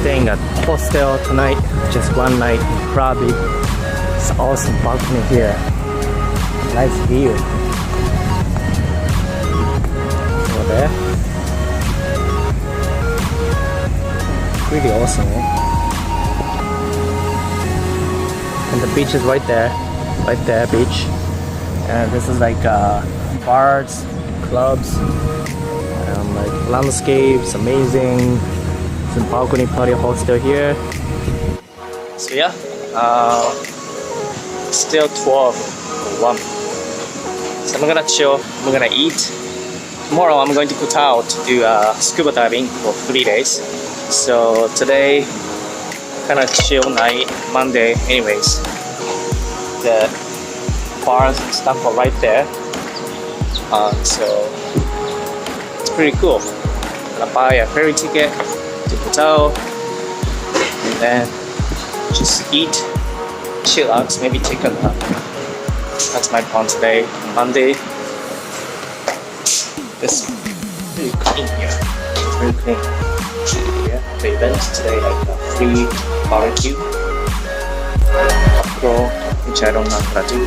staying at hostel tonight, just one night in Krabi. It's awesome balcony here. Nice view. Over there. Really awesome, eh? And the beach is right there, beach. And this is like bars, clubs, like landscapes, amazing. Some balcony party hostel here. So yeah, still 12 or 1. So I'm gonna chill, I'm gonna eat. Tomorrow I'm going to put out to do scuba diving for 3 days. So today, kind of chill night, Monday anyways. The bars and stuff are right there. So it's pretty cool. I'm gonna buy a ferry ticket to the hotel and then just eat, chill out, maybe take a nap. That's my plan today, Monday. It's really clean here. It's very clean. Yeah, the event today like a free barbecue, popcorn, which I don't know how to do.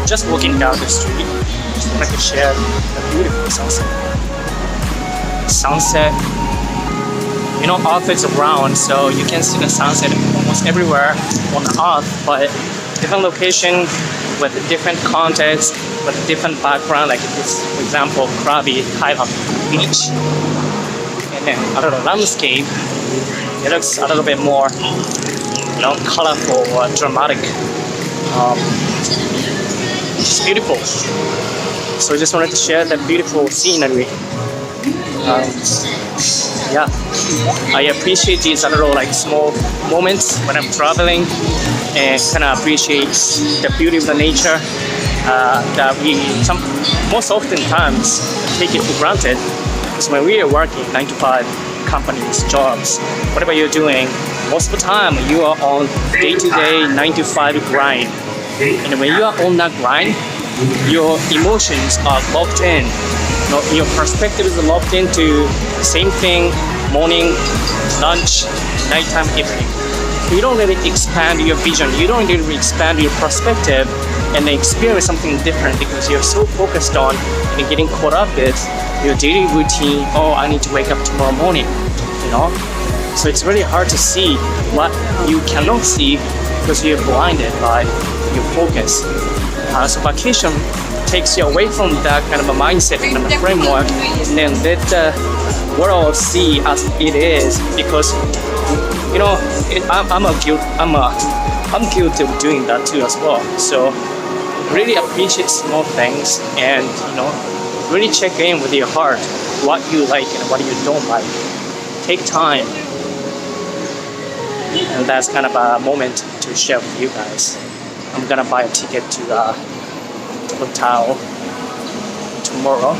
Just walking down the street, just wanted to share the beautiful sunset. Sunset, you know, Earth is round, so you can see the sunset almost everywhere on the Earth, but different location with different context, with different background, like this, for example, Krabi, Thailand beach, and then a little landscape. It looks a little bit more, you know, colorful or dramatic. It's beautiful. So I just wanted to share that beautiful scenery. Yeah, I appreciate these little like small moments when I'm traveling, and kind of appreciate the beauty of the nature that we most often times take it for granted. Because when we are working 9 to 5 companies, jobs, whatever you're doing, most of the time you are on day-to-day 9 to 5 grind. And when you are on that grind, your emotions are locked in. You know, your perspective is locked into the same thing, morning, lunch, nighttime, evening. You don't really expand your vision. You don't really expand your perspective and experience something different because you're so focused on and getting caught up with your daily routine. Oh, I need to wake up tomorrow morning, you know? So it's really hard to see what you cannot see because you're blinded by your focus. So vacation takes you away from that kind of a mindset and a framework, and then let the world see as it is. Because you know, I'm guilty of doing that too as well. So really appreciate small things, and you know, really check in with your heart, what you like and what you don't like. Take time, and that's kind of a moment to share with you guys. I'm gonna buy a ticket to the hotel tomorrow.